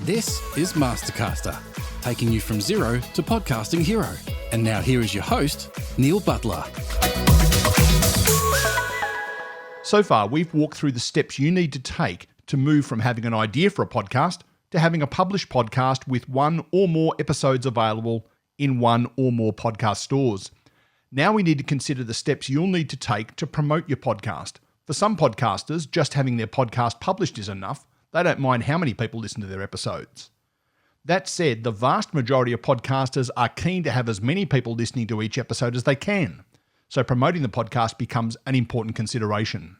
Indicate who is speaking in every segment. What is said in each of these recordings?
Speaker 1: This is Mastercaster, taking you from zero to podcasting hero. And now here is your host, Neil Butler.
Speaker 2: So far, we've walked through the steps you need to take to move from having an idea for a podcast to having a published podcast with one or more episodes available in one or more podcast stores. Now we need to consider the steps you'll need to take to promote your podcast. For some podcasters, just having their podcast published is enough. They don't mind how many people listen to their episodes. That said, the vast majority of podcasters are keen to have as many people listening to each episode as they can. So promoting the podcast becomes an important consideration.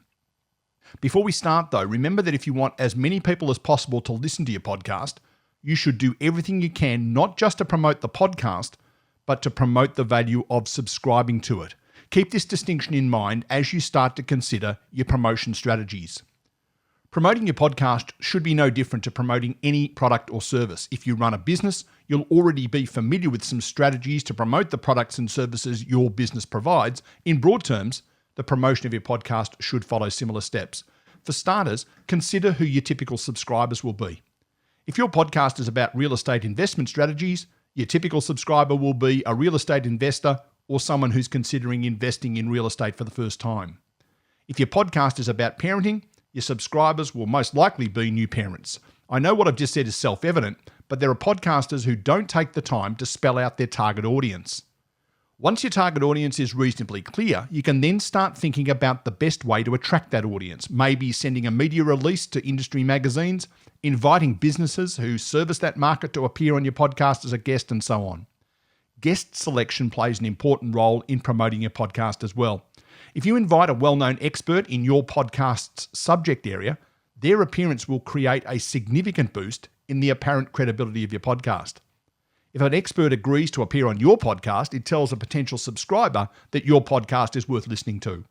Speaker 2: Before we start though, remember that if you want as many people as possible to listen to your podcast, you should do everything you can not just to promote the podcast, but to promote the value of subscribing to it. Keep this distinction in mind as you start to consider your promotion strategies. Promoting your podcast should be no different to promoting any product or service. If you run a business, you'll already be familiar with some strategies to promote the products and services your business provides. In broad terms, the promotion of your podcast should follow similar steps. For starters, consider who your typical subscribers will be. If your podcast is about real estate investment strategies, your typical subscriber will be a real estate investor or someone who's considering investing in real estate for the first time. If your podcast is about parenting, your subscribers will most likely be new parents. I know what I've just said is self-evident, but there are podcasters who don't take the time to spell out their target audience. Once your target audience is reasonably clear, you can then start thinking about the best way to attract that audience. Maybe sending a media release to industry magazines, inviting businesses who service that market to appear on your podcast as a guest, and so on. Guest selection plays an important role in promoting your podcast as well. If you invite a well-known expert in your podcast's subject area, their appearance will create a significant boost in the apparent credibility of your podcast. If an expert agrees to appear on your podcast, it tells a potential subscriber that your podcast is worth listening to.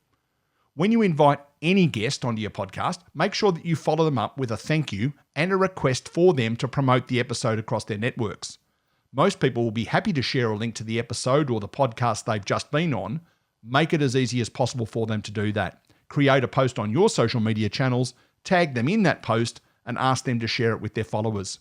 Speaker 2: When you invite any guest onto your podcast, make sure that you follow them up with a thank you and a request for them to promote the episode across their networks. Most people will be happy to share a link to the episode or the podcast they've just been on. Make it as easy as possible for them to do that. Create a post on your social media channels, tag them in that post, and ask them to share it with their followers.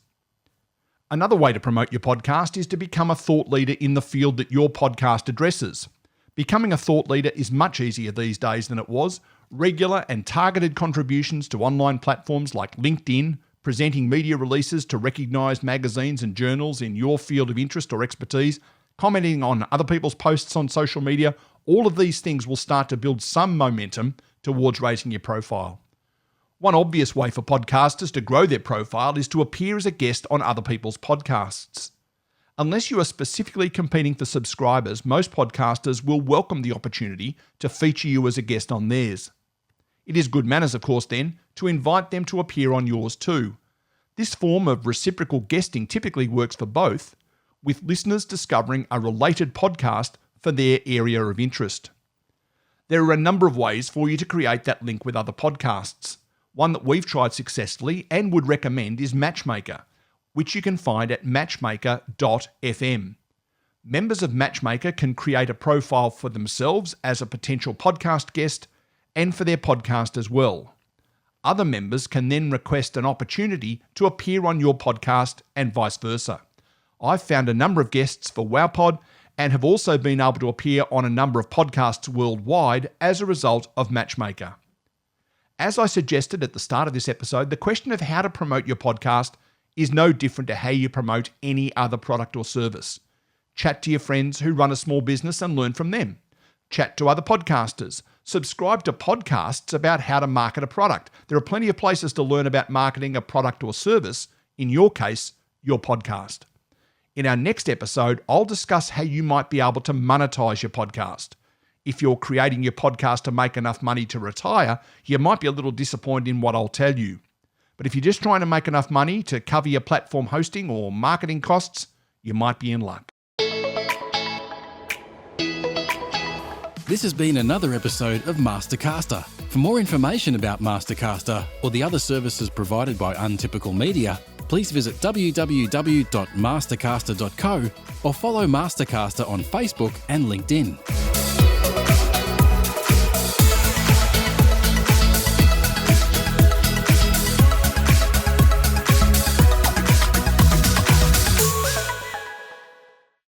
Speaker 2: Another way to promote your podcast is to become a thought leader in the field that your podcast addresses. Becoming a thought leader is much easier these days than it was. Regular and targeted contributions to online platforms like LinkedIn, presenting media releases to recognised magazines and journals in your field of interest or expertise, commenting on other people's posts on social media, all of these things will start to build some momentum towards raising your profile. One obvious way for podcasters to grow their profile is to appear as a guest on other people's podcasts. Unless you are specifically competing for subscribers, most podcasters will welcome the opportunity to feature you as a guest on theirs. It is good manners, of course, then, to invite them to appear on yours too. This form of reciprocal guesting typically works for both, with listeners discovering a related podcast for their area of interest. There are a number of ways for you to create that link with other podcasts. One that we've tried successfully and would recommend is Matchmaker, which you can find at matchmaker.fm. Members of Matchmaker can create a profile for themselves as a potential podcast guest and for their podcast as well. Other members can then request an opportunity to appear on your podcast and vice versa. I've found a number of guests for WowPod and have also been able to appear on a number of podcasts worldwide as a result of Matchmaker. As I suggested at the start of this episode, the question of how to promote your podcast is no different to how you promote any other product or service. Chat to your friends who run a small business and learn from them. Chat to other podcasters. Subscribe to podcasts about how to market a product. There are plenty of places to learn about marketing a product or service, in your case, your podcast. In our next episode, I'll discuss how you might be able to monetize your podcast. If you're creating your podcast to make enough money to retire, you might be a little disappointed in what I'll tell you. But if you're just trying to make enough money to cover your platform hosting or marketing costs, you might be in luck.
Speaker 1: This has been another episode of Mastercaster. For more information about Mastercaster or the other services provided by Untypical Media, please visit www.mastercaster.co or follow Mastercaster on Facebook and LinkedIn.